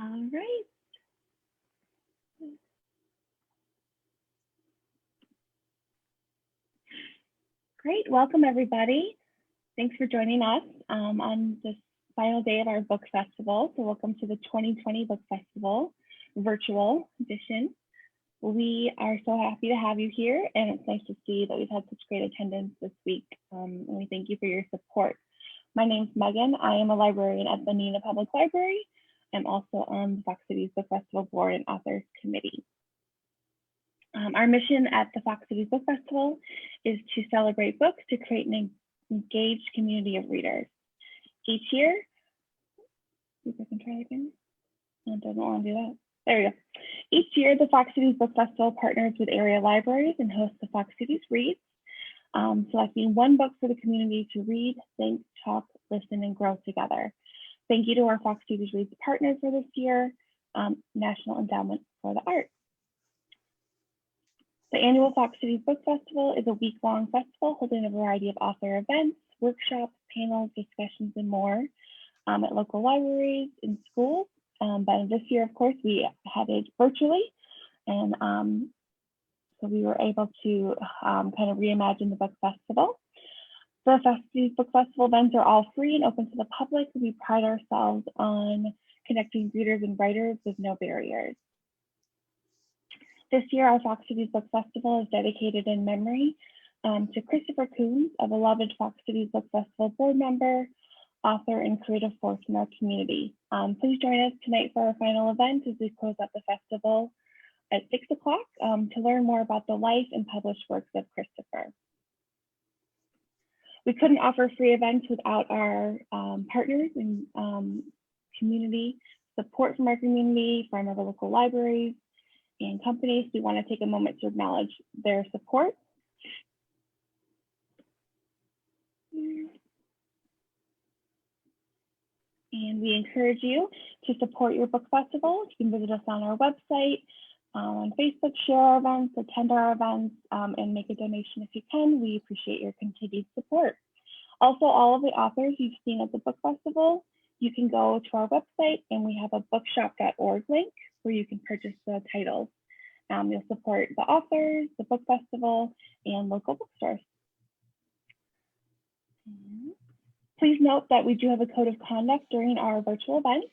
All right. Great. Welcome, everybody. Thanks for joining us on this final day of our book festival. So welcome to the 2020 Book Festival virtual edition. We are so happy to have you here, and it's nice to see that we've had such great attendance this week, and we thank you for your support. My name's Megan. I am a librarian at the Neenah Public Library. I'm also on the Fox Cities Book Festival Board and Authors Committee. Our mission at the Fox Cities Book Festival is to celebrate books to create an engaged community of readers. Each year, see if I can try again. No, it doesn't want to do that. There we go. Each year, the Fox Cities Book Festival partners with area libraries and hosts the Fox Cities Reads, selecting one book for the community to read, think, talk, listen, and grow together. Thank you to our Fox Cities Reads partners for this year, National Endowment for the Arts. The annual Fox Cities Book Festival is a week-long festival holding a variety of author events, workshops, panels, discussions, and more at local libraries and schools. But this year, of course, we had it virtually, and so we were able to kind of reimagine the book festival. The Fox Cities Book Festival events are all free and open to the public. We pride ourselves on connecting readers and writers with no barriers. This year, our Fox Cities Book Festival is dedicated in memory to Christopher Coons, a beloved Fox Cities Book Festival board member, author, and creative force in our community. Please join us tonight for our final event as we close out the festival at 6 o'clock to learn more about the life and published works of Christopher. We couldn't offer free events without our partners and community support from our community, from our local libraries and companies. We want to take a moment to acknowledge their support. And we encourage you to support your book festival. You can visit us on our website, on Facebook, share our events, attend our events, and make a donation if you can. We appreciate your continued support. Also, all of the authors you've seen at the book festival, you can go to our website and we have a bookshop.org link where you can purchase the titles. You'll support the authors, the book festival, and local bookstores. Please note that we do have a code of conduct during our virtual events.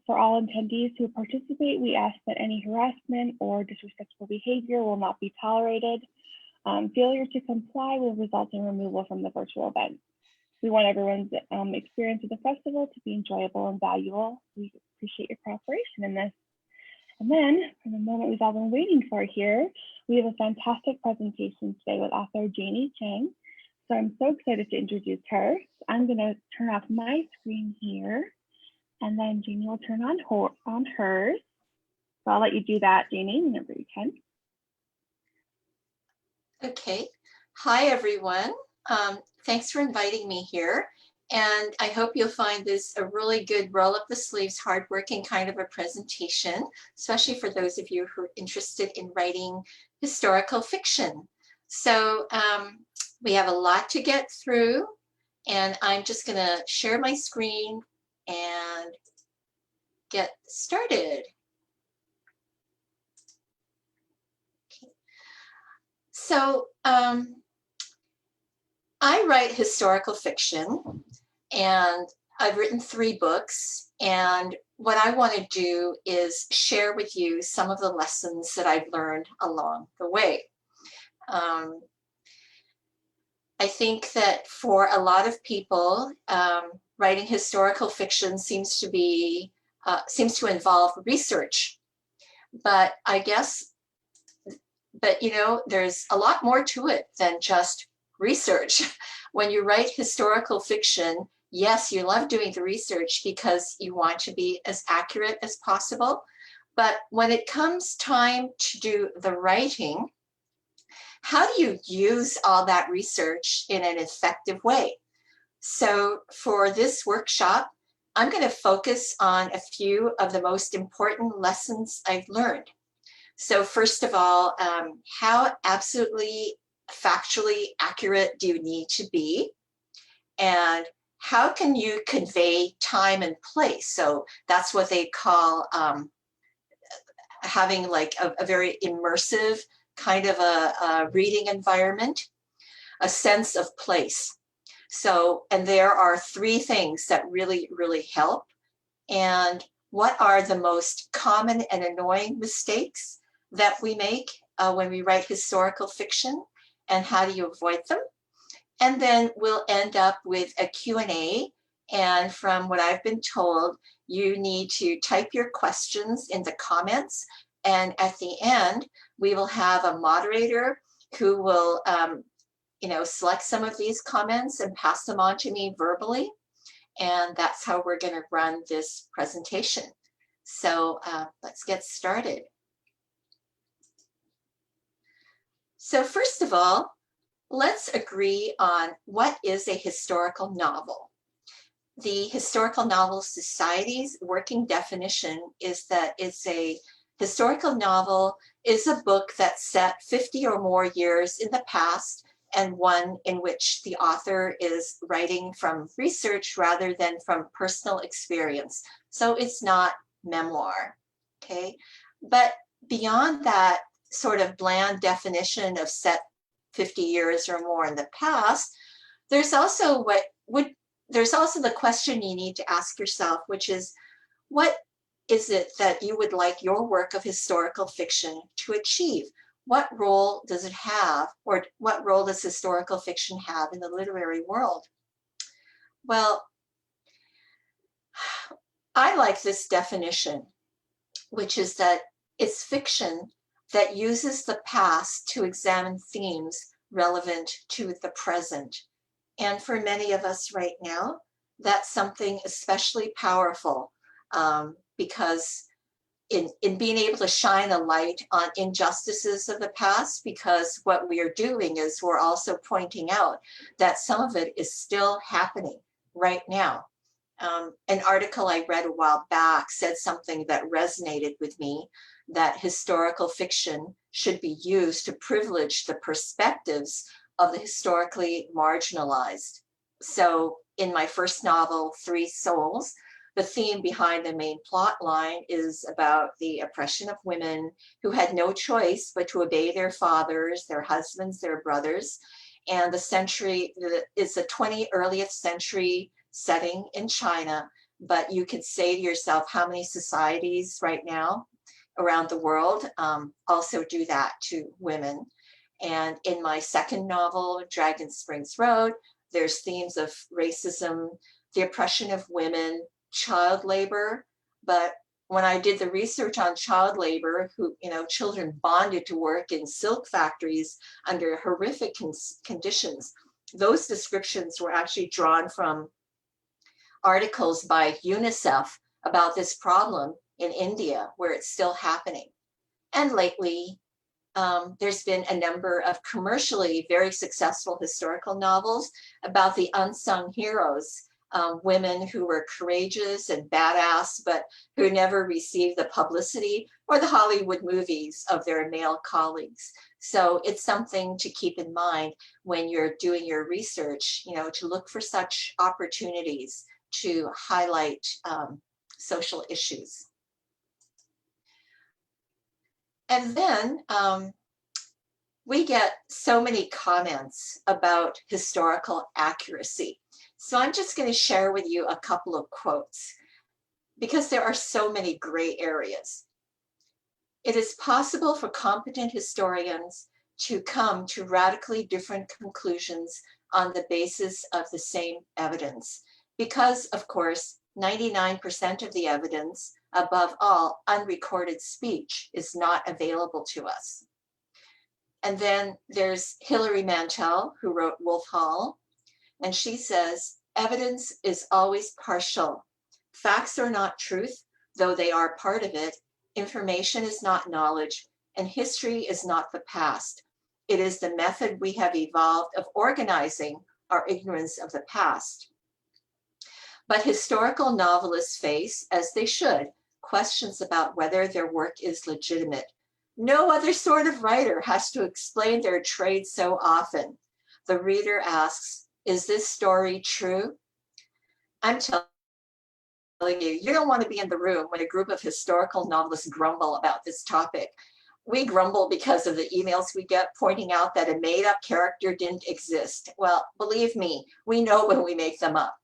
For all attendees who participate, we ask that any harassment or disrespectful behavior will not be tolerated. Failure to comply will result in removal from the virtual event. We want everyone's experience at the festival to be enjoyable and valuable. We appreciate your cooperation in this. And then, for the moment we've all been waiting for here, we have a fantastic presentation today with author Janie Chang. So I'm so excited to introduce her. I'm going to turn off my screen here, and then Janie will turn on hers. So I'll let you do that, Janie, whenever you can. Okay. Hi, everyone. Thanks for inviting me here. And I hope you'll find this a really good roll up the sleeves, hardworking kind of a presentation, especially for those of you who are interested in writing historical fiction. So we have a lot to get through, and I'm just going to share my screen and get started. Okay. So I write historical fiction, and I've written 3 books, and what I want to do is share with you some of the lessons that I've learned along the way. I think that for a lot of people, writing historical fiction seems to involve research, but you know, there's a lot more to it than just research. When you write historical fiction, yes, you love doing the research because you want to be as accurate as possible. But when it comes time to do the writing, how do you use all that research in an effective way? So for this workshop, I'm going to focus on a few of the most important lessons I've learned. So first of all, how absolutely factually accurate do you need to be? And how can you convey time and place? So that's what they call having like a very immersive kind of a reading environment, a sense of place. So, and there are three things that really, really help. And what are the most common and annoying mistakes that we make when we write historical fiction, and how do you avoid them? And then we'll end up with a Q&A. And from what I've been told, you need to type your questions in the comments. And at the end, we will have a moderator who will select some of these comments and pass them on to me verbally. And that's how we're going to run this presentation. So let's get started. So first of all, let's agree on what is a historical novel. The Historical Novel Society's working definition is that it's a historical novel is a book that's set 50 or more years in the past, and one in which the author is writing from research rather than from personal experience. So it's not memoir, okay? But beyond that sort of bland definition of set 50 years or more in the past, there's also the question you need to ask yourself, which is, what is it that you would like your work of historical fiction to achieve? What role does it have, or what role does historical fiction have in the literary world? Well, I like this definition, which is that it's fiction that uses the past to examine themes relevant to the present. And for many of us right now, that's something especially powerful because in being able to shine a light on injustices of the past, because what we are doing is we're also pointing out that some of it is still happening right now. An article I read a while back said something that resonated with me, that historical fiction should be used to privilege the perspectives of the historically marginalized. So in my first novel, Three Souls, the theme behind the main plot line is about the oppression of women who had no choice but to obey their fathers, their husbands, their brothers. And the century is a earliest century setting in China, but you could say to yourself, how many societies right now around the world also do that to women? And in my second novel, Dragon Springs Road, there's themes of racism, the oppression of women, child labor. But when I did the research on child labor, children bonded to work in silk factories under horrific conditions, those descriptions were actually drawn from articles by UNICEF about this problem in India, where it's still happening. And lately, there's been a number of commercially very successful historical novels about the unsung heroes, women who were courageous and badass, but who never received the publicity or the Hollywood movies of their male colleagues. So it's something to keep in mind when you're doing your research, to look for such opportunities to highlight social issues. And then we get so many comments about historical accuracy. So I'm just going to share with you a couple of quotes because there are so many gray areas. It is possible for competent historians to come to radically different conclusions on the basis of the same evidence, because, of course, 99% of the evidence, above all, unrecorded speech, is not available to us. And then there's Hilary Mantel, who wrote Wolf Hall, and she says, evidence is always partial. Facts are not truth, though they are part of it. Information is not knowledge, and history is not the past. It is the method we have evolved of organizing our ignorance of the past. But historical novelists face, as they should, questions about whether their work is legitimate. No other sort of writer has to explain their trade so often. The reader asks, is this story true? I'm telling you, you don't want to be in the room when a group of historical novelists grumble about this topic. We grumble because of the emails we get pointing out that a made-up character didn't exist. Well, believe me, we know when we make them up.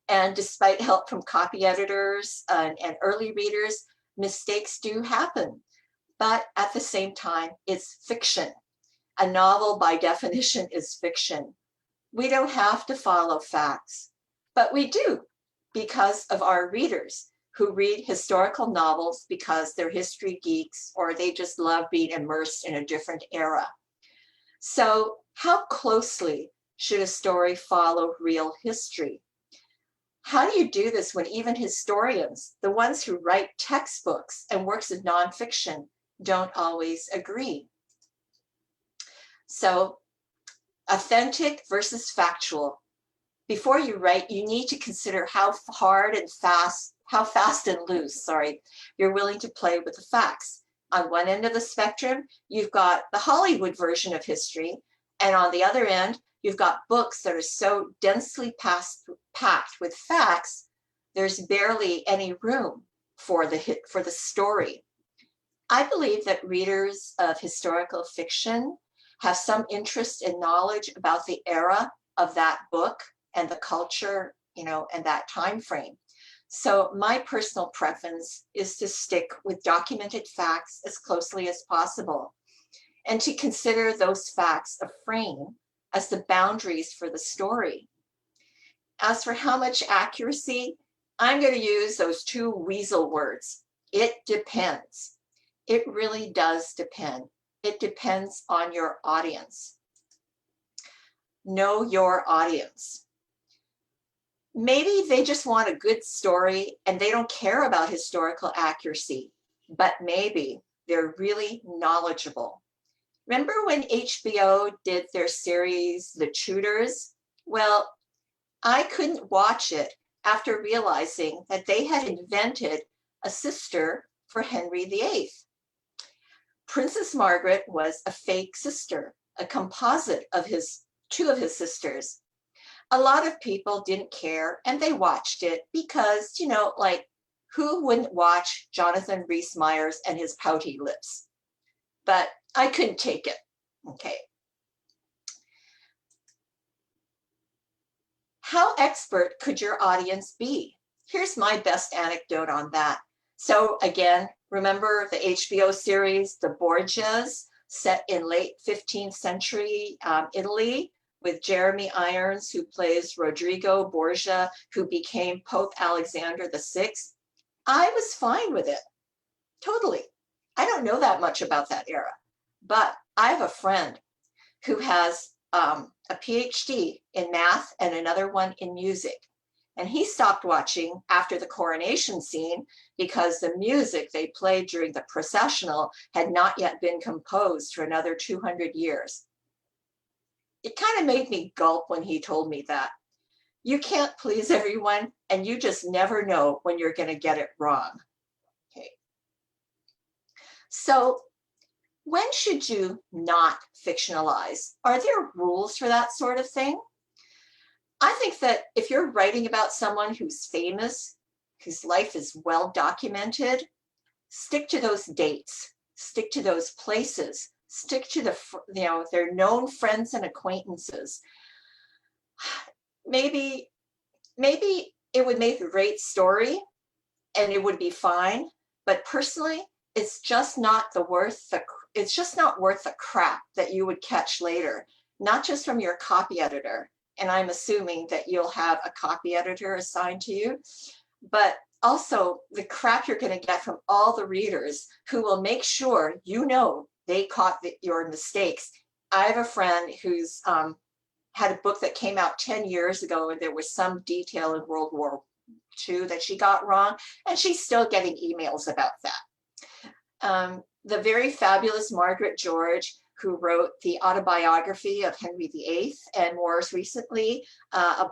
And despite help from copy editors and early readers, mistakes do happen. But at the same time, it's fiction. A novel, by definition, is fiction. We don't have to follow facts, but we do because of our readers who read historical novels because they're history geeks or they just love being immersed in a different era. So, how closely should a story follow real history? How do you do this when even historians, the ones who write textbooks and works of nonfiction, don't always agree? So, authentic versus factual. Before you write, you need to consider how fast and loose, you're willing to play with the facts. On one end of the spectrum, you've got the Hollywood version of history, and on the other end, you've got books that are so densely packed with facts, there's barely any room for the story. I believe that readers of historical fiction have some interest and knowledge about the era of that book and the culture, and that time frame. So my personal preference is to stick with documented facts as closely as possible and to consider those facts a frame as the boundaries for the story. As for how much accuracy, I'm going to use those two weasel words. It depends. It really does depend. It depends on your audience. Know your audience. Maybe they just want a good story and they don't care about historical accuracy, but maybe they're really knowledgeable. Remember when HBO did their series, The Tudors? Well, I couldn't watch it after realizing that they had invented a sister for Henry VIII. Princess Margaret was a fake sister, a composite of two of his sisters. A lot of people didn't care and they watched it because, who wouldn't watch Jonathan Rhys-Meyers and his pouty lips? But I couldn't take it. Okay. How expert could your audience be? Here's my best anecdote on that. So again, remember the HBO series, The Borgias, set in late 15th century Italy, with Jeremy Irons, who plays Rodrigo Borgia, who became Pope Alexander VI. I was fine with it, totally. I don't know that much about that era, but I have a friend who has a PhD in math and another one in music. And he stopped watching after the coronation scene because the music they played during the processional had not yet been composed for another 200 years. It kind of made me gulp when he told me that. You can't please everyone, and you just never know when you're going to get it wrong. Okay. So, when should you not fictionalize? Are there rules for that sort of thing? I think that if you're writing about someone who's famous, whose life is well documented, stick to those dates, stick to those places, stick to their known friends and acquaintances. Maybe it would make a great story and it would be fine, but personally, it's just not worth the crap that you would catch later, not just from your copy editor. And I'm assuming that you'll have a copy editor assigned to you, but also the crap you're going to get from all the readers who will make sure they caught your mistakes. I have a friend who's had a book that came out 10 years ago and there was some detail in World War II that she got wrong, and she's still getting emails about that. The very fabulous Margaret George, who wrote the autobiography of Henry VIII, and more recently, a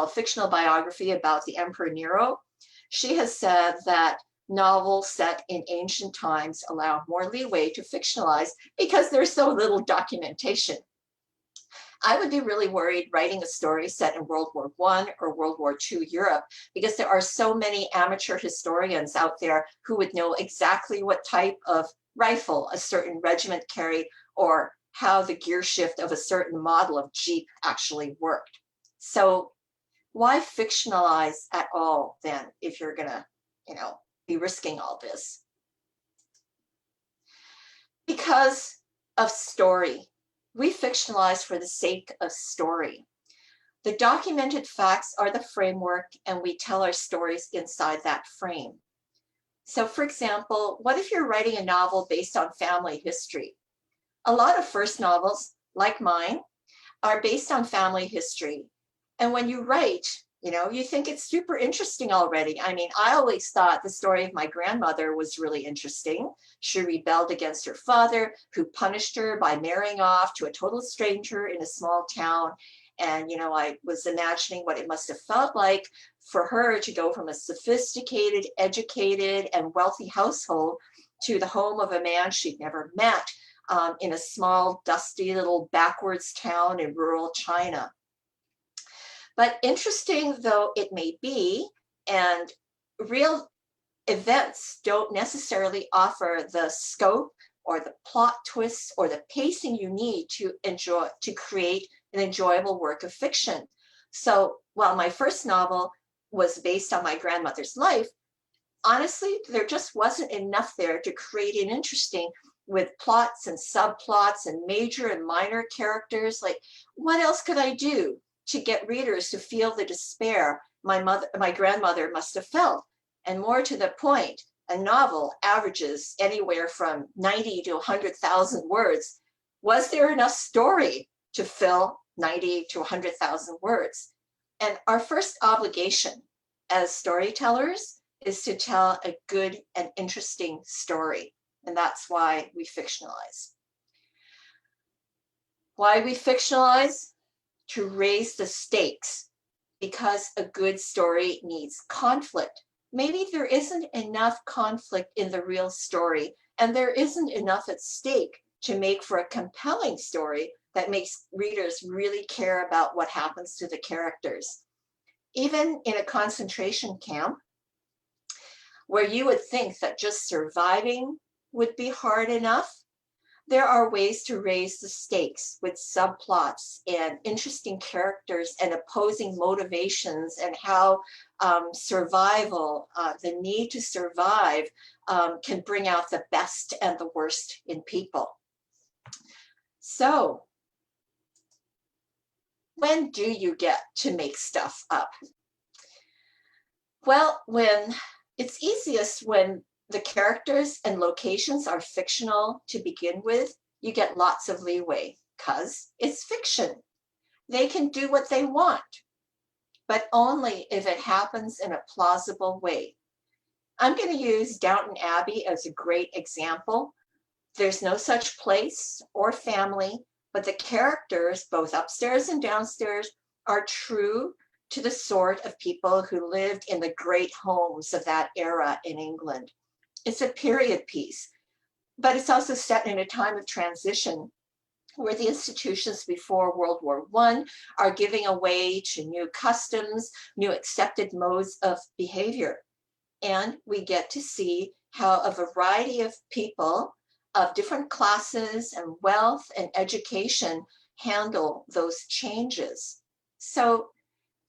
fictional biography about the Emperor Nero. She has said that novels set in ancient times allow more leeway to fictionalize because there's so little documentation. I would be really worried writing a story set in World War I or World War II Europe, because there are so many amateur historians out there who would know exactly what type of rifle a certain regiment carried or how the gear shift of a certain model of Jeep actually worked. So why fictionalize at all then if you're gonna, be risking all this? Because of story. We fictionalize for the sake of story. The documented facts are the framework, and we tell our stories inside that frame. So for example, what if you're writing a novel based on family history? A lot of first novels, like mine, are based on family history. And when you write, you think it's super interesting already. I mean, I always thought the story of my grandmother was really interesting. She rebelled against her father, who punished her by marrying off to a total stranger in a small town. And, I was imagining what it must have felt like for her to go from a sophisticated, educated, and wealthy household to the home of a man she'd never met, in a small, dusty little backwards town in rural China. But interesting though it may be, and real events don't necessarily offer the scope or the plot twists or the pacing you need to create an enjoyable work of fiction. So while my first novel was based on my grandmother's life, honestly, there just wasn't enough there to create an interesting with plots and subplots and major and minor characters. Like, what else could I do to get readers to feel the despair my grandmother must have felt? And more to the point, a novel averages anywhere from 90 to 100,000 words. Was there enough story to fill 90 to 100,000 words? And our first obligation as storytellers is to tell a good and interesting story. And that's why we fictionalize. Why we fictionalize? To raise the stakes, because a good story needs conflict. Maybe there isn't enough conflict in the real story, and there isn't enough at stake to make for a compelling story that makes readers really care about what happens to the characters. Even in a concentration camp, where you would think that just surviving would be hard enough, there are ways to raise the stakes with subplots and interesting characters and opposing motivations, and how survival, the need to survive, can bring out the best and the worst in people. So, when do you get to make stuff up? Well, it's easiest when the characters and locations are fictional to begin with. You get lots of leeway because it's fiction. They can do what they want, but only if it happens in a plausible way. I'm going to use Downton Abbey as a great example. There's no such place or family, but the characters, both upstairs and downstairs, are true to the sort of people who lived in the great homes of that era in England. It's a period piece, but it's also set in a time of transition where the institutions before World War I are giving away to new customs, new accepted modes of behavior. And we get to see how a variety of people of different classes and wealth and education handle those changes. So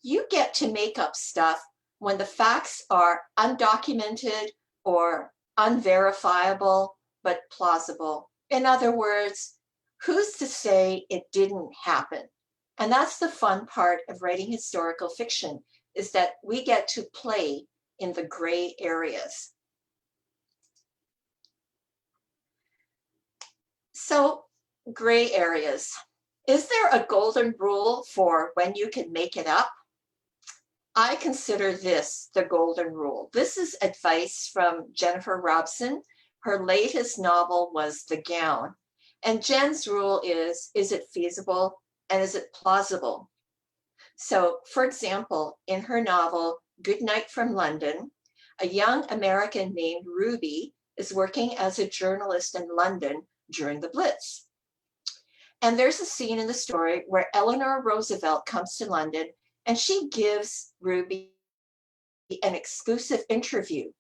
you get to make up stuff when the facts are undocumented or unverifiable, but plausible. In other words, who's to say it didn't happen? And that's the fun part of writing historical fiction, is that we get to play in the gray areas. So, gray areas. Is there a golden rule for when you can make it up? I consider this the golden rule. This is advice from Jennifer Robson. Her latest novel was The Gown. And Jen's rule is it feasible and is it plausible? So, for example, in her novel, Good Night from London, a young American named Ruby is working as a journalist in London during the Blitz. And there's a scene in the story where Eleanor Roosevelt comes to London and she gives Ruby an exclusive interview.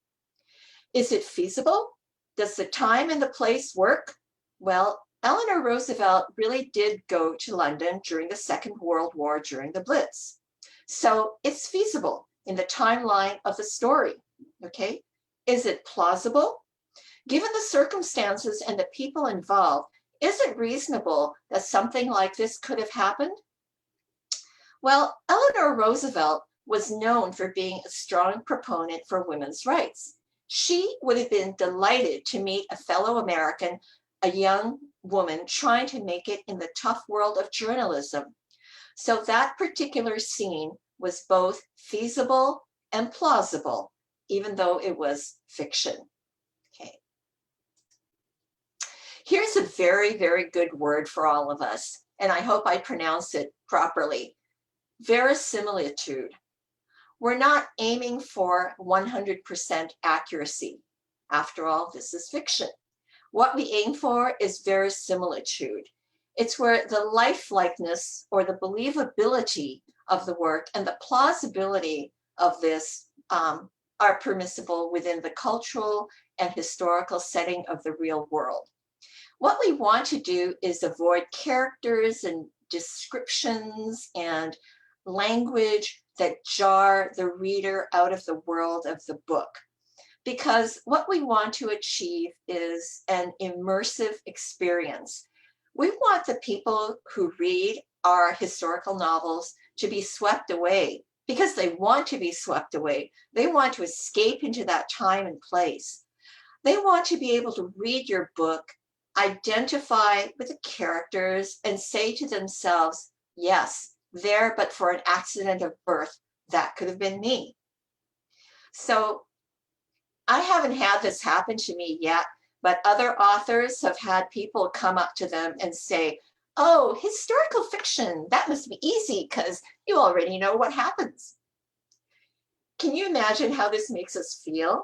Is it feasible? Does the time and the place work? Well, Eleanor Roosevelt really did go to London during the Second World War during the Blitz. So it's feasible in the timeline of the story, okay? Is it plausible? Given the circumstances and the people involved, is it reasonable that something like this could have happened? Well, Eleanor Roosevelt was known for being a strong proponent for women's rights. She would have been delighted to meet a fellow American, a young woman trying to make it in the tough world of journalism. So that particular scene was both feasible and plausible, even though it was fiction. Okay. Here's a very, very good word for all of us, and I hope I pronounce it properly. Verisimilitude. We're not aiming for 100% accuracy. After all, this is fiction. What we aim for is verisimilitude. It's where the lifelikeness or the believability of the work and the plausibility of this are permissible within the cultural and historical setting of the real world. What we want to do is avoid characters and descriptions and language that jar the reader out of the world of the book. Because what we want to achieve is an immersive experience. We want the people who read our historical novels to be swept away because they want to be swept away. They want to escape into that time and place. They want to be able to read your book, identify with the characters, and say to themselves, yes, there, but for an accident of birth, that could have been me. So I haven't had this happen to me yet, but other authors have had people come up to them and say, oh, historical fiction, that must be easy because you already know what happens. Can you imagine how this makes us feel?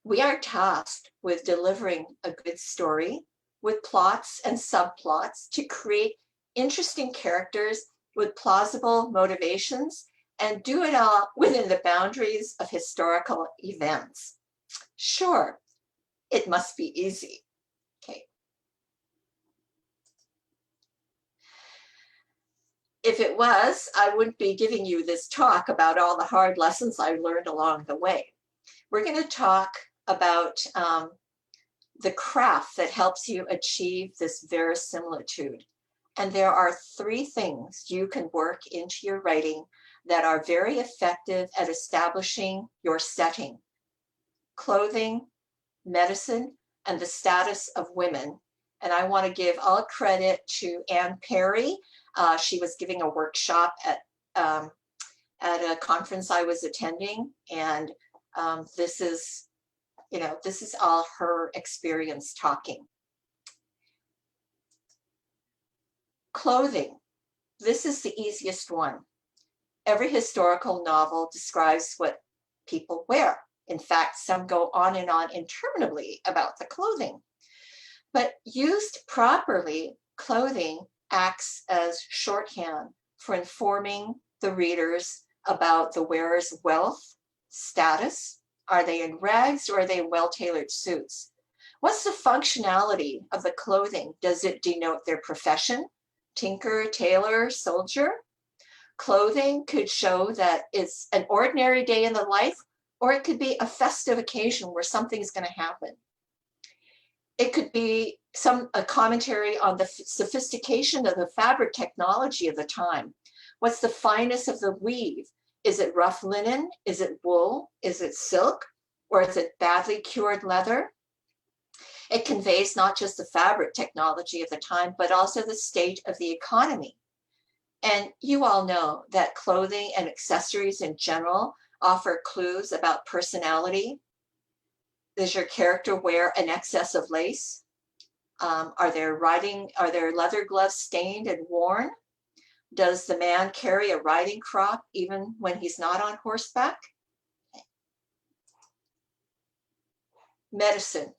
We are tasked with delivering a good story with plots and subplots to create interesting characters with plausible motivations and do it all within the boundaries of historical events. Sure, it must be easy. Okay. If it was, I wouldn't be giving you this talk about all the hard lessons I learned along the way. We're going to talk about the craft that helps you achieve this verisimilitude. And there are 3 things you can work into your writing that are very effective at establishing your setting: clothing, medicine, and the status of women. And I want to give all credit to Anne Perry. She was giving a workshop at a conference I was attending, and this is all her experience talking. Clothing. This is the easiest one. Every historical novel describes what people wear. In fact, some go on and on interminably about the clothing. But used properly, clothing acts as shorthand for informing the readers about the wearer's wealth, status. Are they in rags or are they in well-tailored suits? What's the functionality of the clothing? Does it denote their profession? Tinker, tailor, soldier? Clothing could show that it's an ordinary day in the life, or it could be a festive occasion where something's going to happen. It could be a commentary on the sophistication of the fabric technology of the time. What's the fineness of the weave? Is it rough linen? Is it wool? Is it silk? Or is it badly cured leather? It conveys not just the fabric technology of the time, but also the state of the economy. And you all know that clothing and accessories in general offer clues about personality. Does your character wear an excess of lace? Are their leather gloves stained and worn? Does the man carry a riding crop even when he's not on horseback? Medicine.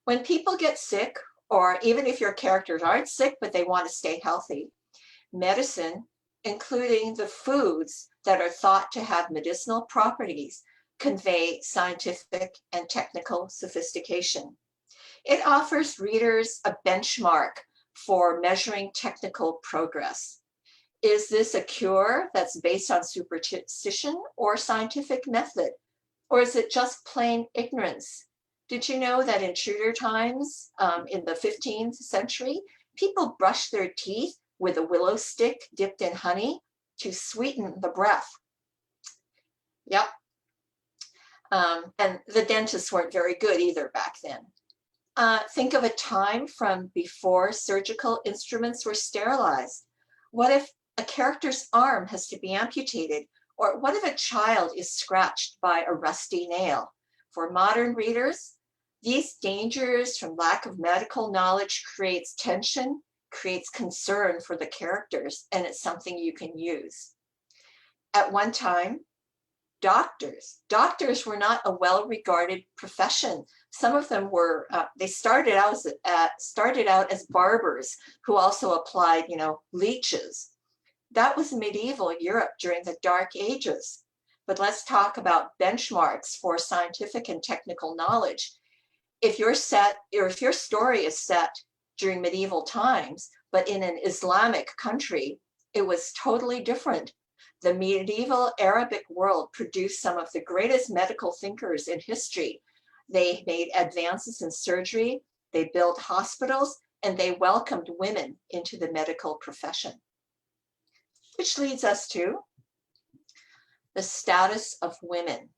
When people get sick or even if your characters aren't sick, but they want to stay healthy. Medicine, including the foods that are thought to have medicinal properties, convey scientific and technical sophistication. It offers readers a benchmark for measuring technical progress. Is this a cure that's based on superstition or scientific method? Or is it just plain ignorance? Did you know that in Tudor times, in the 15th century, people brushed their teeth with a willow stick dipped in honey to sweeten the breath? Yep. And the dentists weren't very good either back then. Think of a time from before surgical instruments were sterilized. What if a character's arm has to be amputated? Or what if a child is scratched by a rusty nail? For modern readers, these dangers from lack of medical knowledge creates tension, creates concern for the characters, and it's something you can use. At one time, doctors were not a well-regarded profession. Some of them were, they started out as barbers who also applied, leeches. That was medieval Europe during the Dark Ages. But let's talk about benchmarks for scientific and technical knowledge. If your story is set during medieval times, but in an Islamic country, it was totally different. The medieval Arabic world produced some of the greatest medical thinkers in history. They made advances in surgery, they built hospitals, and they welcomed women into the medical profession. Which leads us to the status of women.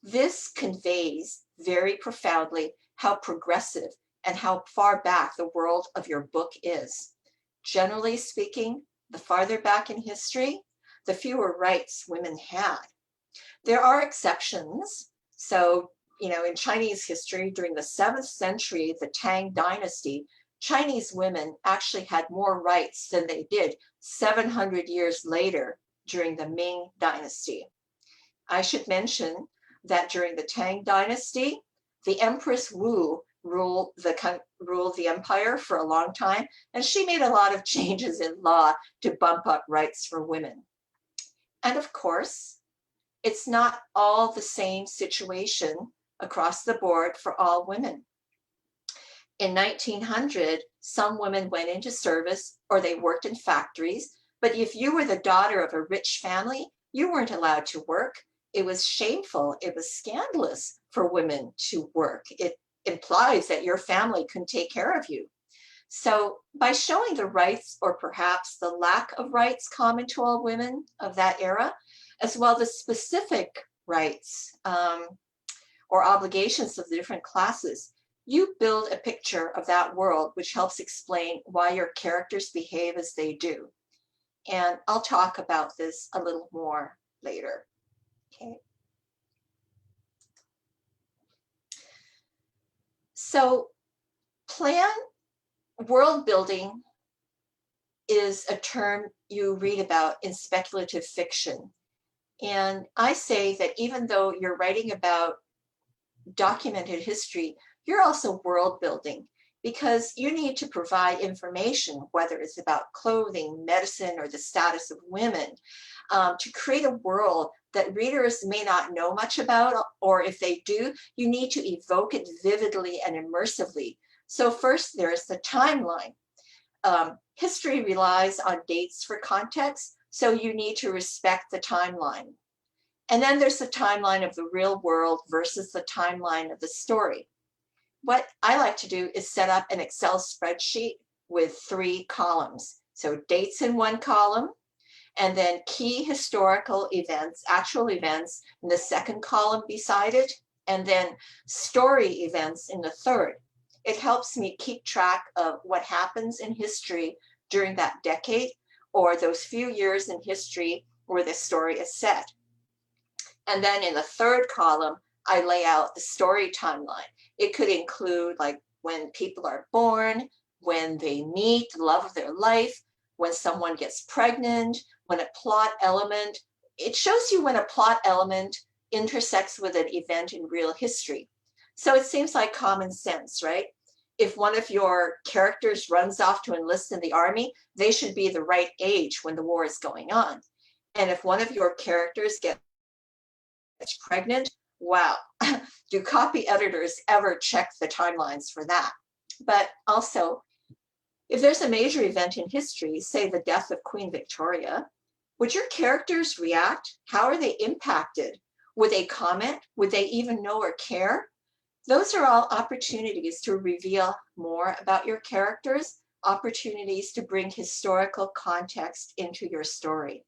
This conveys very profoundly how progressive and how far back the world of your book is. Generally speaking, the farther back in history, the fewer rights women had. There are exceptions. So, in Chinese history, during the 7th century, the Tang dynasty, Chinese women actually had more rights than they did 700 years later during the Ming dynasty. I should mention that during the Tang dynasty, the Empress Wu ruled the empire for a long time, and she made a lot of changes in law to bump up rights for women. And of course, it's not all the same situation across the board for all women. In 1900, some women went into service or they worked in factories, but if you were the daughter of a rich family, you weren't allowed to work. It was shameful, it was scandalous for women to work. It implies that your family couldn't take care of you. So by showing the rights, or perhaps the lack of rights common to all women of that era, as well as specific rights or obligations of the different classes, you build a picture of that world, which helps explain why your characters behave as they do. And I'll talk about this a little more later. Okay. So world building is a term you read about in speculative fiction. And I say that even though you're writing about documented history, you're also world building, because you need to provide information, whether it's about clothing, medicine, or the status of women, to create a world that readers may not know much about, or if they do, you need to evoke it vividly and immersively. So first, there's the timeline. History relies on dates for context, so you need to respect the timeline. And then there's the timeline of the real world versus the timeline of the story. What I like to do is set up an Excel spreadsheet with 3 columns. So dates in one column, and then key historical events, actual events, in the second column beside it, and then story events in the third. It helps me keep track of what happens in history during that decade, or those few years in history where the story is set. And then in the third column, I lay out the story timeline. It could include like when people are born, when they meet the love of their life, when someone gets pregnant, when a plot element, it shows you when a plot element intersects with an event in real history. So it seems like common sense, right? if one of your characters runs off to enlist in the army, they should be the right age when the war is going on. And if one of your characters gets pregnant, wow, do copy editors ever check the timelines for that? But also, if there's a major event in history, say the death of Queen Victoria, would your characters react? How are they impacted? Would they comment? Would they even know or care? Those are all opportunities to reveal more about your characters, opportunities to bring historical context into your story.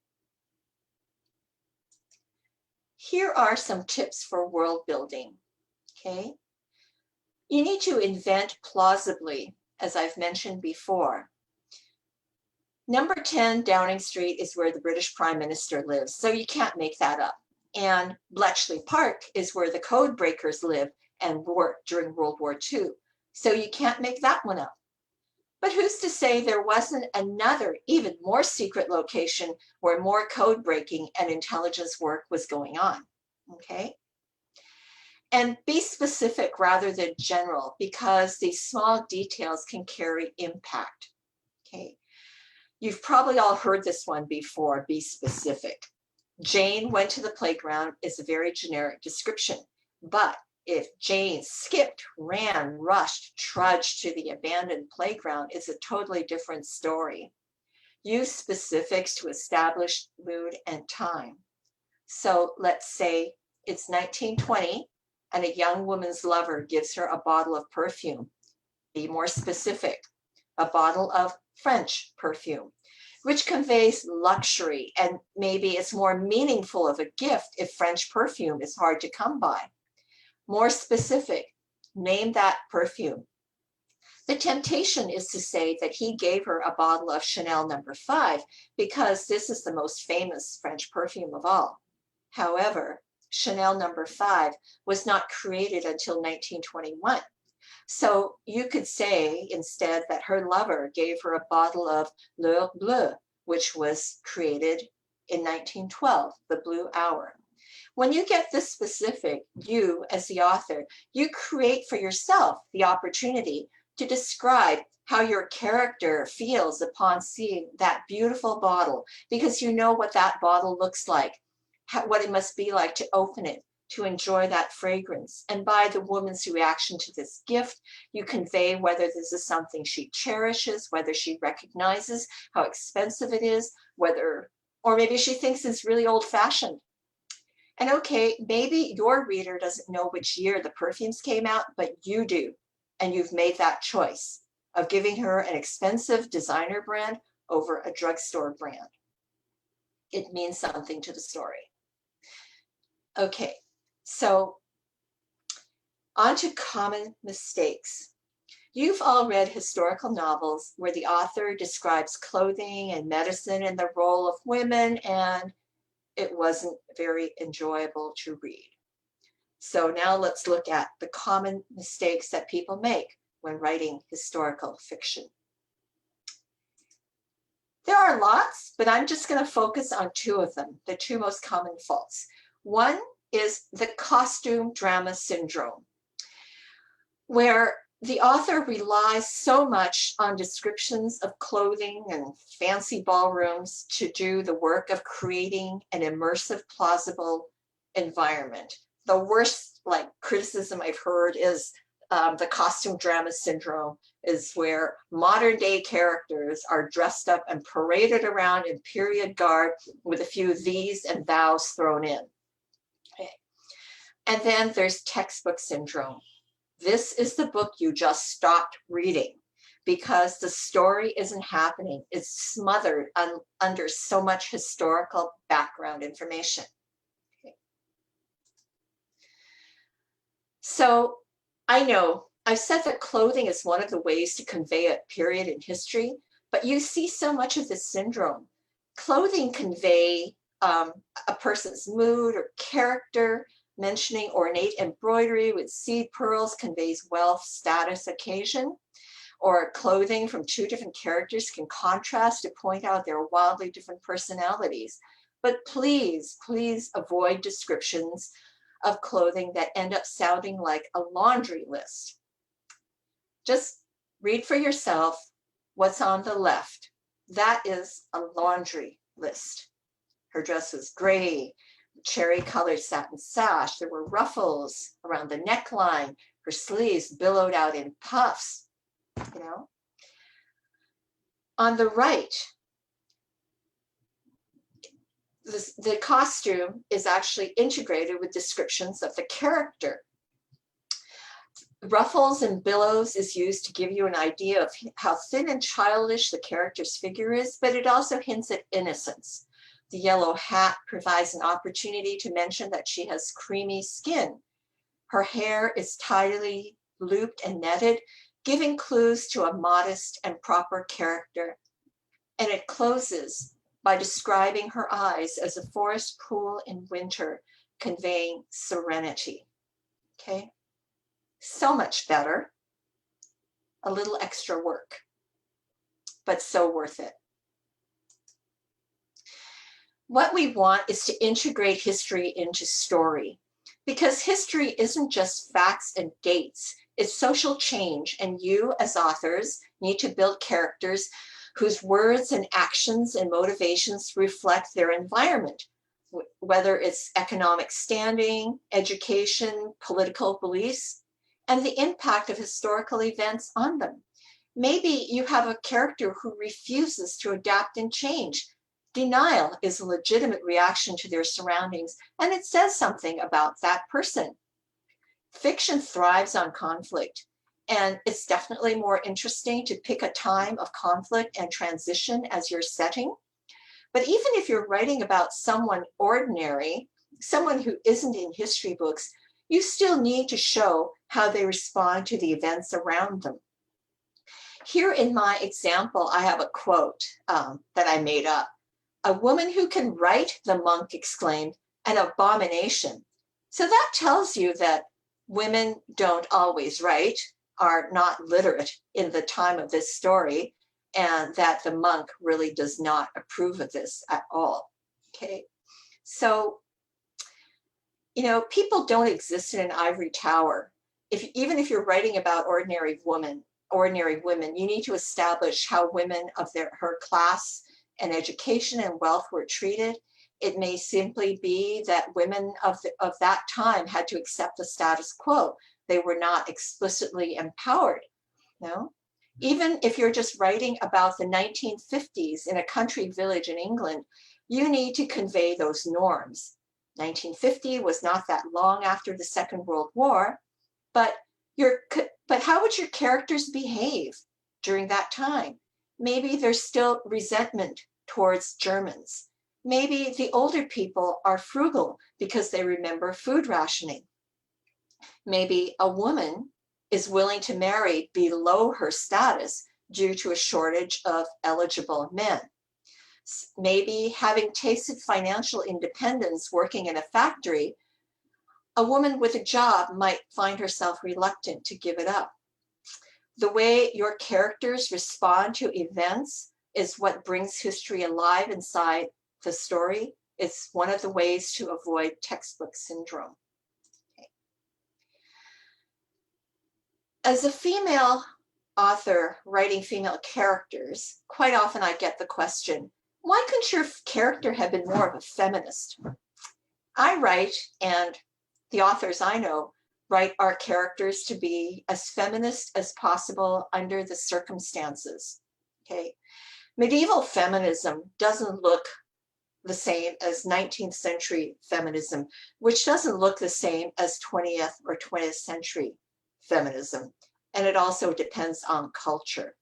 Here are some tips for world building, okay? You need to invent plausibly, as I've mentioned before. Number 10 Downing Street is where the British Prime Minister lives, so you can't make that up. And Bletchley Park is where the code breakers live and worked during World War II. So you can't make that one up. But who's to say there wasn't another, even more secret location where more code breaking and intelligence work was going on, okay? And be specific rather than general, because these small details can carry impact, okay? You've probably all heard this one before, be specific. Jane went to the playground is a very generic description, but if Jane skipped, ran, rushed, trudged to the abandoned playground, it's a totally different story. Use specifics to establish mood and time. So let's say it's 1920 and a young woman's lover gives her a bottle of perfume. Be more specific. A bottle of French perfume, which conveys luxury, and maybe it's more meaningful of a gift if French perfume is hard to come by. More specific, name that perfume. The temptation is to say that he gave her a bottle of Chanel No. 5 because this is the most famous French perfume of all. However, Chanel No. 5 was not created until 1921. So you could say instead that her lover gave her a bottle of L'Heure Bleue, which was created in 1912, the Blue Hour. When you get this specific, you as the author, you create for yourself the opportunity to describe how your character feels upon seeing that beautiful bottle, because you know what that bottle looks like, what it must be like to open it, to enjoy that fragrance. And by the woman's reaction to this gift, you convey whether this is something she cherishes, whether she recognizes how expensive it is, whether, or maybe she thinks it's really old-fashioned. And okay, maybe your reader doesn't know which year the perfumes came out, but you do. And you've made that choice of giving her an expensive designer brand over a drugstore brand. It means something to the story. Okay, so on to common mistakes. You've all read historical novels where the author describes clothing and medicine and the role of women, and it wasn't very enjoyable to read. So now let's look at the common mistakes that people make when writing historical fiction. There are lots, but I'm just going to focus on two of them, the two most common faults. One is the costume drama syndrome, where the author relies so much on descriptions of clothing and fancy ballrooms to do the work of creating an immersive, plausible environment. The worst criticism I've heard is the costume drama syndrome, is where modern day characters are dressed up and paraded around in period garb with a few these and thous thrown in. Okay. And then there's textbook syndrome. This is the book you just stopped reading because the story isn't happening. It's smothered under so much historical background information. Okay. So I know I've said that clothing is one of the ways to convey a period in history, but you see so much of this syndrome. Clothing convey a person's mood or character. Mentioning ornate embroidery with seed pearls conveys wealth, status, occasion. Or clothing from two different characters can contrast to point out their wildly different personalities. But please, please avoid descriptions of clothing that end up sounding like a laundry list. Just read for yourself what's on the left. That is a laundry list. Her dress was gray, cherry-colored satin sash. There were ruffles around the neckline. Her sleeves billowed out in puffs, you know. On the right, the costume is actually integrated with descriptions of the character. Ruffles and billows is used to give you an idea of how thin and childish the character's figure is, but it also hints at innocence. The yellow hat provides an opportunity to mention that she has creamy skin. Her hair is tidily looped and netted, giving clues to a modest and proper character. And it closes by describing her eyes as a forest pool in winter, conveying serenity. Okay, so much better. A little extra work, but so worth it. What we want is to integrate history into story, because history isn't just facts and dates, it's social change, and you as authors need to build characters whose words and actions and motivations reflect their environment, whether it's economic standing, education, political beliefs, and the impact of historical events on them. Maybe you have a character who refuses to adapt and change. Denial is a legitimate reaction to their surroundings, and it says something about that person. Fiction thrives on conflict, and it's definitely more interesting to pick a time of conflict and transition as your setting. But even if you're writing about someone ordinary, someone who isn't in history books, you still need to show how they respond to the events around them. Here in my example, I have a quote that I made up. "A woman who can write," the monk exclaimed, "an abomination." So that tells you that women don't always write, are not literate in the time of this story, and that the monk really does not approve of this at all. Okay, so, you know, people don't exist in an ivory tower. Even if you're writing about ordinary women, you need to establish how women of her class and education and wealth were treated. It may simply be that women of that time had to accept the status quo. They were not explicitly empowered. No? Even if you're just writing about the 1950s in a country village in England, you need to convey those norms. 1950 was not that long after the Second World War, but how would your characters behave during that time? Maybe there's still resentment towards Germans. Maybe the older people are frugal because they remember food rationing. Maybe a woman is willing to marry below her status due to a shortage of eligible men. Maybe having tasted financial independence working in a factory, a woman with a job might find herself reluctant to give it up. The way your characters respond to events is what brings history alive inside the story. It's one of the ways to avoid textbook syndrome. Okay. As a female author writing female characters, quite often I get the question, why couldn't your character have been more of a feminist? I write, and the authors I know write our characters to be as feminist as possible under the circumstances. Okay. Medieval feminism doesn't look the same as 19th century feminism, which doesn't look the same as 20th or 20th century feminism. And it also depends on culture.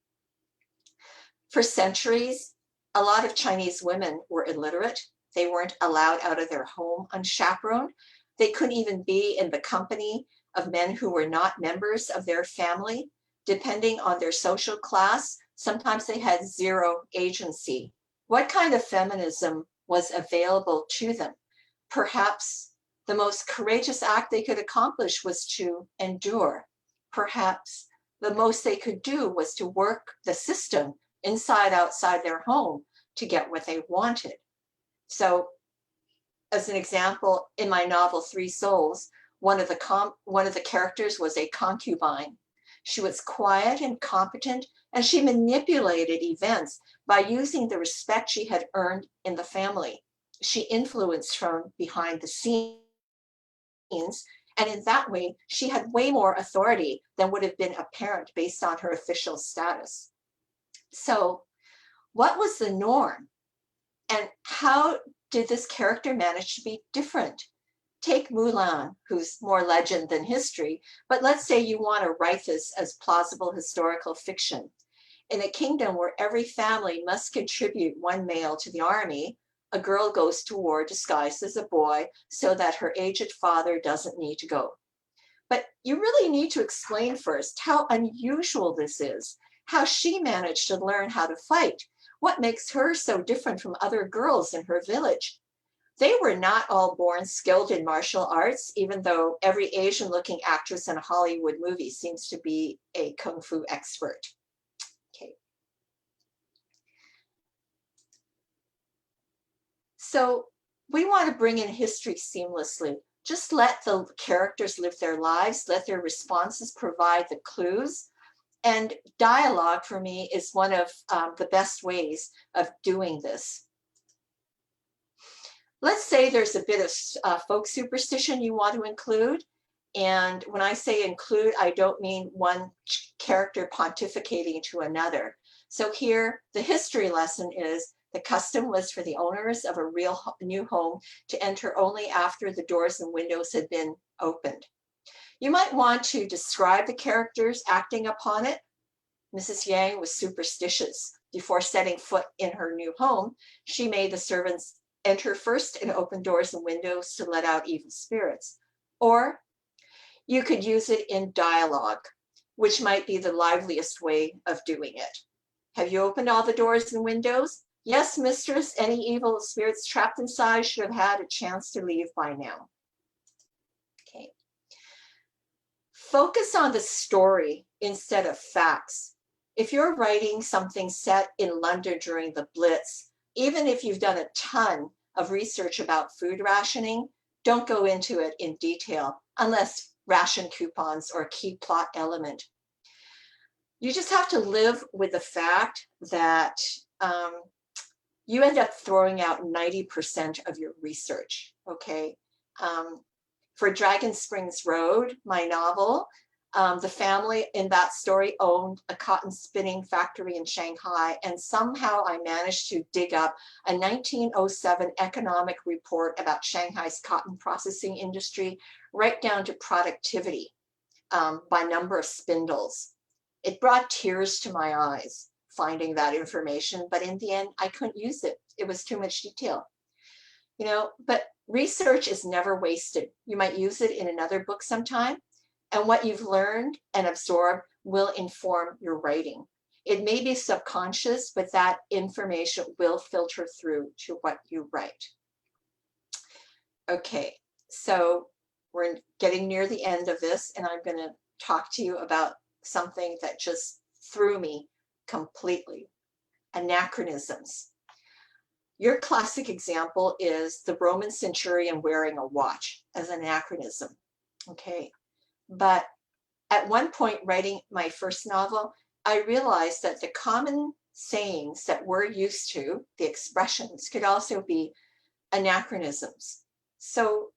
For centuries, a lot of Chinese women were illiterate. They weren't allowed out of their home unchaperoned. They couldn't even be in the company of men who were not members of their family. Depending on their social class, sometimes they had zero agency. What kind of feminism was available to them? Perhaps the most courageous act they could accomplish was to endure. Perhaps the most they could do was to work the system inside, outside their home to get what they wanted. So, as an example, in my novel, Three Souls, one of the characters was a concubine. She was quiet and competent, and she manipulated events by using the respect she had earned in the family. She influenced from behind the scenes, and in that way, she had way more authority than would have been apparent based on her official status. So, what was the norm? And how did this character manage to be different? Take Mulan, who's more legend than history, but let's say you want to write this as plausible historical fiction. In a kingdom where every family must contribute one male to the army, a girl goes to war disguised as a boy so that her aged father doesn't need to go. But you really need to explain first how unusual this is, how she managed to learn how to fight, what makes her so different from other girls in her village. They were not all born skilled in martial arts, even though every Asian-looking actress in a Hollywood movie seems to be a kung fu expert. Okay. So we want to bring in history seamlessly. Just let the characters live their lives, let their responses provide the clues. And dialogue for me is one of the best ways of doing this. Let's say there's a bit of folk superstition you want to include. And when I say include, I don't mean one character pontificating to another. So here, the history lesson is the custom was for the owners of a real new home to enter only after the doors and windows had been opened. You might want to describe the characters acting upon it. Mrs. Yang was superstitious. Before setting foot in her new home, she made the servants enter first and open doors and windows to let out evil spirits. Or you could use it in dialogue, which might be the liveliest way of doing it. Have you opened all the doors and windows? Yes, mistress, any evil spirits trapped inside should have had a chance to leave by now. Okay. Focus on the story instead of facts. If you're writing something set in London during the Blitz, even if you've done a ton of research about food rationing, don't go into it in detail unless ration coupons are a key plot element. You just have to live with the fact that you end up throwing out 90% of your research, okay? For Dragon Springs Road, my novel, the family in that story owned a cotton spinning factory in Shanghai, and somehow I managed to dig up a 1907 economic report about Shanghai's cotton processing industry, right down to productivity by number of spindles. It brought tears to my eyes finding that information, but in the end, I couldn't use it. It was too much detail. You know, but research is never wasted. You might use it in another book sometime, and what you've learned and absorbed will inform your writing. It may be subconscious, but that information will filter through to what you write. Okay, so we're getting near the end of this, and I'm going to talk to you about something that just threw me completely: anachronisms. Your classic example is the Roman centurion wearing a watch as an anachronism, okay? But at one point writing my first novel, I realized that the common sayings that we're used to, the expressions, could also be anachronisms. So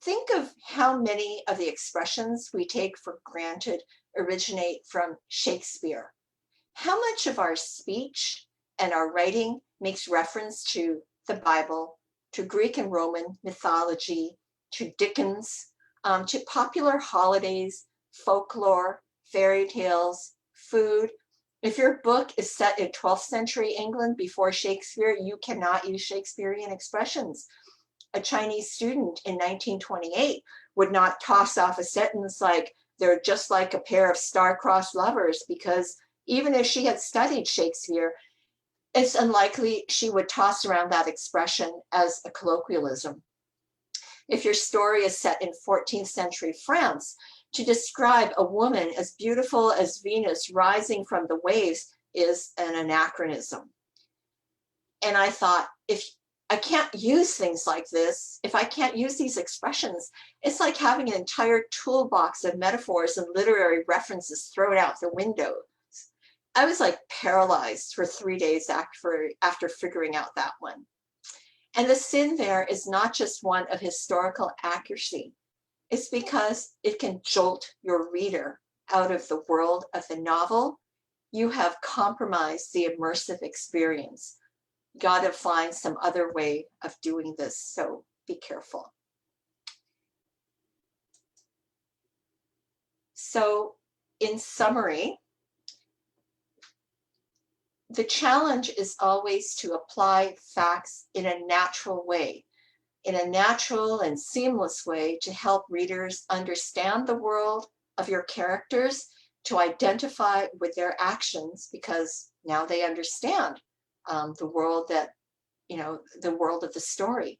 think of how many of the expressions we take for granted originate from Shakespeare. How much of our speech and our writing makes reference to the Bible, to Greek and Roman mythology, to Dickens, to popular holidays, folklore, fairy tales, food. If your book is set in 12th century England before Shakespeare, you cannot use Shakespearean expressions. A Chinese student in 1928 would not toss off a sentence like, "They're just like a pair of star-crossed lovers," because even if she had studied Shakespeare, it's unlikely she would toss around that expression as a colloquialism. If your story is set in 14th century France, to describe a woman as beautiful as Venus rising from the waves is an anachronism. And I thought, if I can't use things like this. If I can't use these expressions, it's like having an entire toolbox of metaphors and literary references thrown out the window. I was like paralyzed for 3 days after figuring out that one. And the sin there is not just one of historical accuracy. It's because it can jolt your reader out of the world of the novel. You have compromised the immersive experience. Got to find some other way of doing this, so be careful. So in summary, the challenge is always to apply facts in a natural way, in a natural and seamless way to help readers understand the world of your characters, to identify with their actions, because now they understand the world that, the world of the story.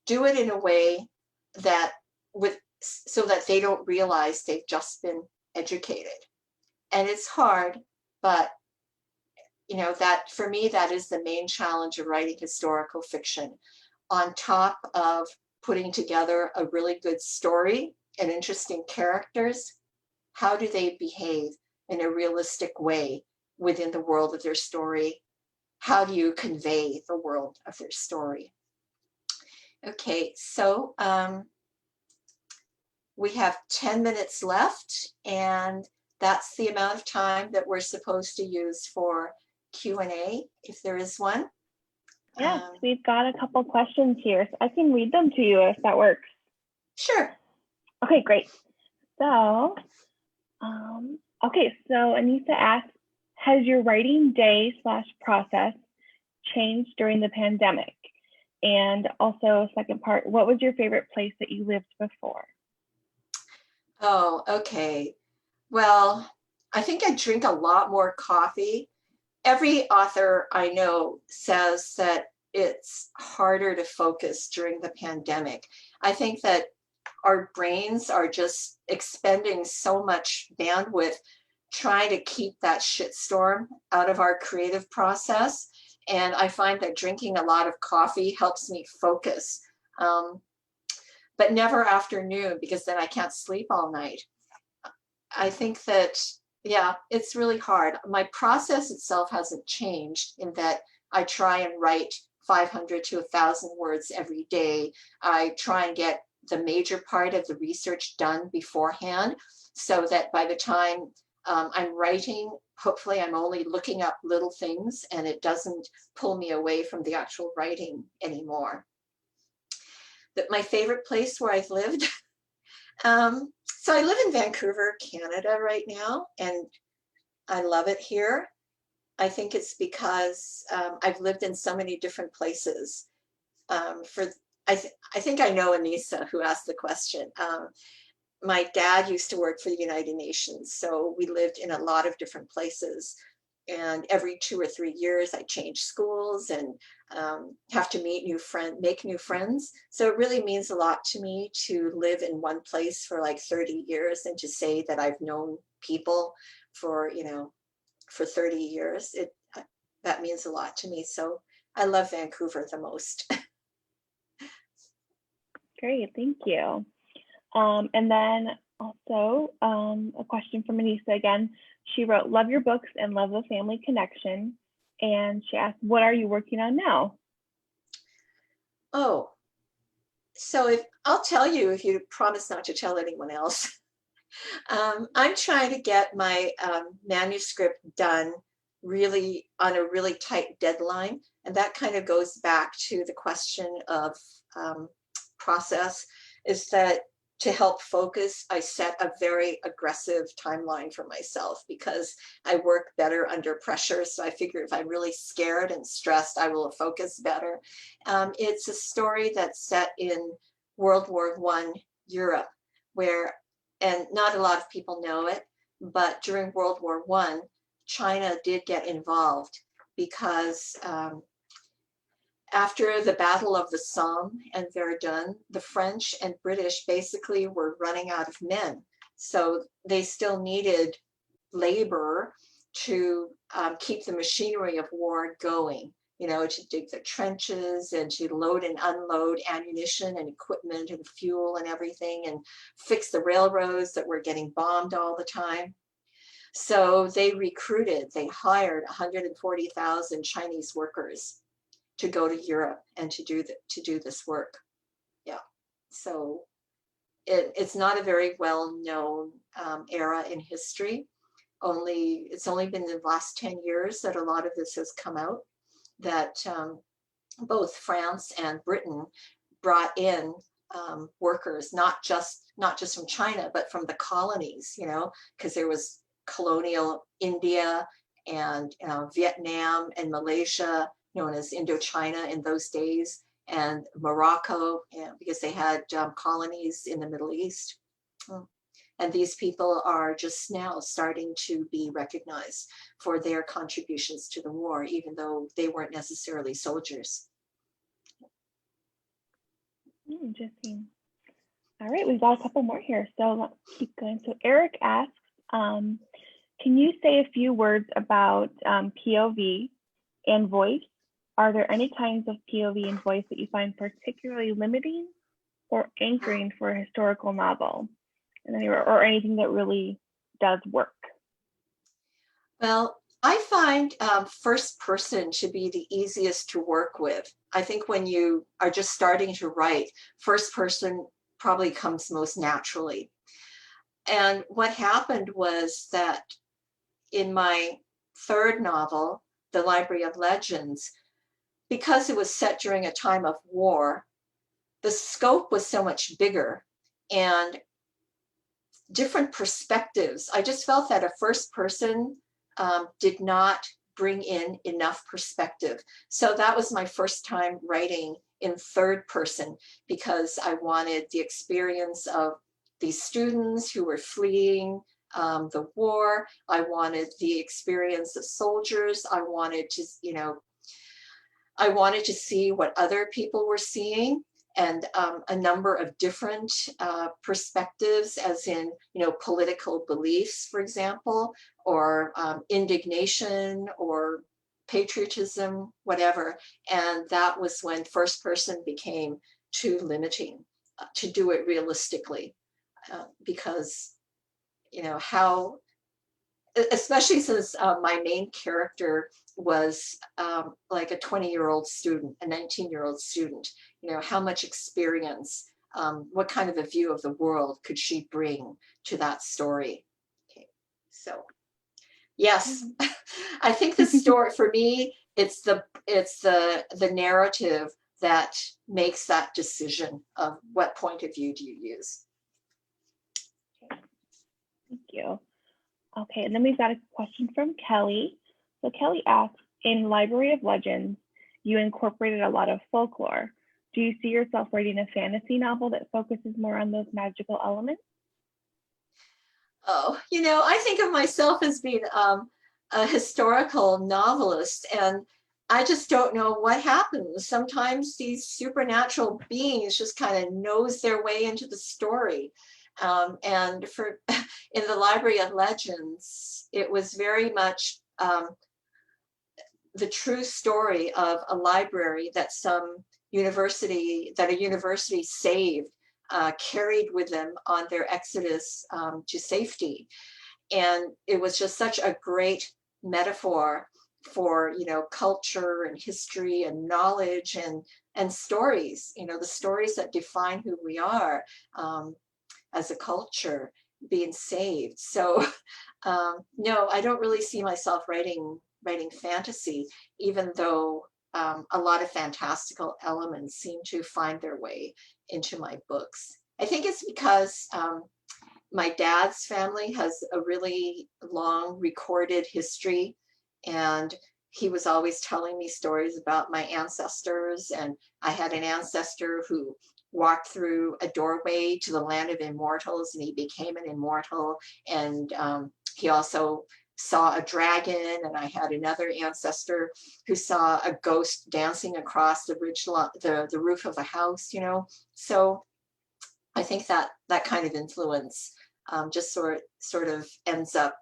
Do it in a way that so that they don't realize they've just been educated. And it's hard, but that for me, that is the main challenge of writing historical fiction. On top of putting together a really good story and interesting characters, how do they behave in a realistic way within the world of their story? How do you convey the world of their story? Okay, so we have 10 minutes left, and that's the amount of time that we're supposed to use for Q&A, if there is one. Yes, we've got a couple questions here, so I can read them to you if that works. Sure. Okay, great. So, so Anissa asked, has your writing day / process changed during the pandemic? And also, second part, what was your favorite place that you lived before? Oh, okay. Well, I think I drink a lot more coffee. Every author I know says that it's harder to focus during the pandemic. I think that our brains are just expending so much bandwidth trying to keep that shitstorm out of our creative process. And I find that drinking a lot of coffee helps me focus, but never after noon, because then I can't sleep all night. I think that, yeah, it's really hard. My process itself hasn't changed in that I try and write 500 to 1,000 words every day. I try and get the major part of the research done beforehand, so that by the time I'm writing, hopefully I'm only looking up little things and it doesn't pull me away from the actual writing anymore. But my favorite place where I've lived, so I live in Vancouver, Canada right now, and I love it here. I think it's because I've lived in so many different places. I think I know Anissa who asked the question. My dad used to work for the United Nations, so we lived in a lot of different places. And every 2 or 3 years, I change schools and have to make new friends. So it really means a lot to me to live in one place for like 30 years and to say that I've known people for 30 years. That means a lot to me. So I love Vancouver the most. Great, thank you. And then also a question from Anissa again. She wrote, love your books and love the family connection. And she asked, what are you working on now? Oh, so I'll tell you if you promise not to tell anyone else. I'm trying to get my manuscript done really on a really tight deadline. And that kind of goes back to the question of process, is that to help focus, I set a very aggressive timeline for myself because I work better under pressure. So I figure if I'm really scared and stressed, I will focus better. It's a story that's set in World War I Europe, and not a lot of people know it, but during World War I, China did get involved because after the Battle of the Somme and Verdun, the French and British basically were running out of men. So they still needed labor to keep the machinery of war going. to dig the trenches and to load and unload ammunition and equipment and fuel and everything, and fix the railroads that were getting bombed all the time. So they hired 140,000 Chinese workers to go to Europe and to do this work. Yeah. So it's not a very well-known era in history. It's only been in the last 10 years that a lot of this has come out, that both France and Britain brought in workers, not just from China, but from the colonies, because there was colonial India and Vietnam and Malaysia, known as Indochina in those days, and Morocco, because they had colonies in the Middle East. And these people are just now starting to be recognized for their contributions to the war, even though they weren't necessarily soldiers. Interesting. All right, we've got a couple more here, so let's keep going. So Eric asks, can you say a few words about POV and voice? Are there any kinds of POV and voice that you find particularly limiting or anchoring for a historical novel? And then, or anything that really does work? Well, I find first person to be the easiest to work with. I think when you are just starting to write, first person probably comes most naturally. And what happened was that in my third novel, The Library of Legends, because it was set during a time of war, the scope was so much bigger and different perspectives. I just felt that a first person did not bring in enough perspective. So that was my first time writing in third person, because I wanted the experience of these students who were fleeing the war. I wanted the experience of soldiers. I wanted to see what other people were seeing, and a number of different perspectives, as in, political beliefs, for example, or indignation or patriotism, whatever. And that was when first person became too limiting to do it realistically, because, how, especially since my main character was like a 20-year-old student, a 19-year-old student, how much experience, what kind of a view of the world could she bring to that story? Okay. So yes, I think the story for me, it's the narrative that makes that decision of what point of view do you use. Thank you. Okay, and then we've got a question from Kelly. So Kelly asks, in Library of Legends, you incorporated a lot of folklore. Do you see yourself writing a fantasy novel that focuses more on those magical elements? Oh, I think of myself as being a historical novelist, and I just don't know what happens. Sometimes these supernatural beings just kind of nose their way into the story. And in the Library of Legends, it was very much the true story of a library that a university saved, carried with them on their exodus to safety. And it was just such a great metaphor for, culture and history and knowledge and stories, the stories that define who we are as a culture being saved. So no, I don't really see myself writing fantasy, even though a lot of fantastical elements seem to find their way into my books. I think it's because my dad's family has a really long recorded history, and he was always telling me stories about my ancestors. And I had an ancestor who walked through a doorway to the land of immortals, and he became an immortal. And he also saw a dragon, and I had another ancestor who saw a ghost dancing across the roof of a house, So I think that kind of influence just sort of ends up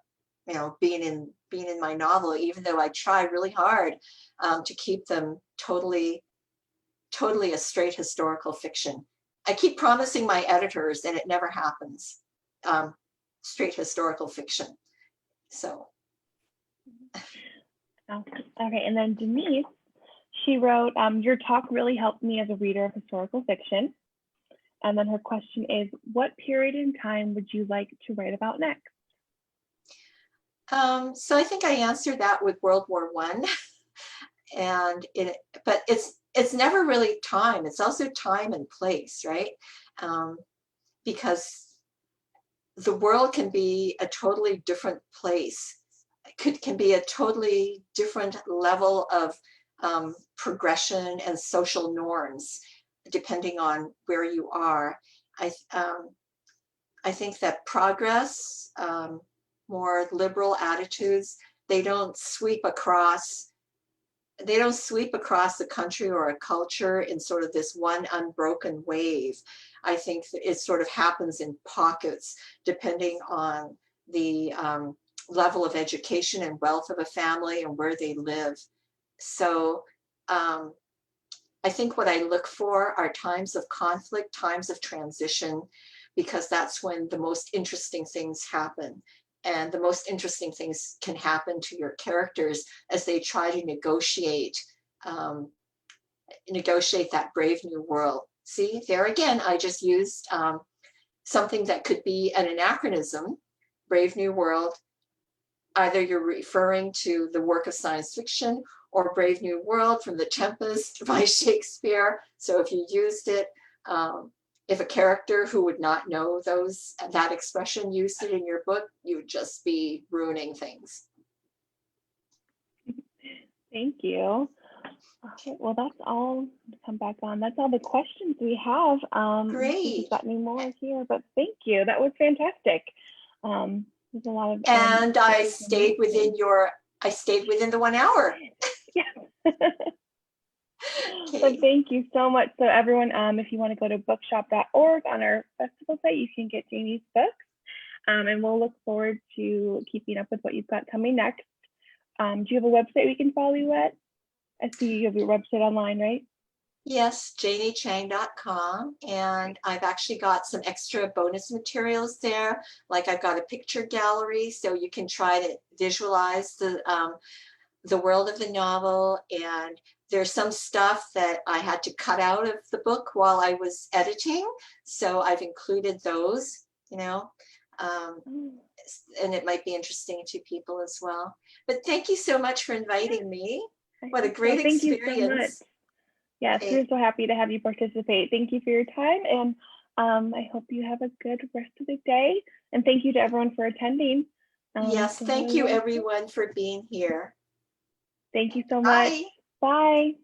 you know, being in my novel, even though I try really hard to keep them totally a straight historical fiction. I keep promising my editors, and it never happens. Straight historical fiction. So. Okay, and then Denise, she wrote, your talk really helped me as a reader of historical fiction. And then her question is, what period in time would you like to write about next? So I think I answered that with World War I. But it's never really time. It's also time and place, right? Because the world can be a totally different place. Can be a totally different level of progression and social norms, depending on where you are. I think that progress, more liberal attitudes, they don't sweep across the country or a culture in sort of this one unbroken wave. I think it sort of happens in pockets, depending on the level of education and wealth of a family and where they live. So I think what I look for are times of conflict, times of transition, because that's when the most interesting things happen. And the most interesting things can happen to your characters as they try to negotiate that brave new world. See, there again, I just used something that could be an anachronism, Brave New World. Either you're referring to the work of science fiction or Brave New World from The Tempest by Shakespeare. So if you used it, if a character who would not know that expression used it in your book, you would just be ruining things. Thank you. Okay, well, that's all. Come back on. That's all the questions we have. Great. We've got any more here, but thank you. That was fantastic. There's a lot of. And I stayed within the 1 hour. Yeah. Okay. But thank you so much. So everyone, if you want to go to bookshop.org on our festival site, you can get Janie's books. And we'll look forward to keeping up with what you've got coming next. Do you have a website we can follow you at? I see you have your website online, right? Yes, janiechang.com. And I've actually got some extra bonus materials there. Like I've got a picture gallery, so you can try to visualize the world of the novel. And there's some stuff that I had to cut out of the book while I was editing. So I've included those, you know, and it might be interesting to people as well. But thank you so much for inviting me. What a great experience. Thank you so much. Yes, we're so happy to have you participate. Thank you for your time, and I hope you have a good rest of the day. And thank you to everyone for attending. Yes, thank you everyone for being here. Thank you so much. Bye.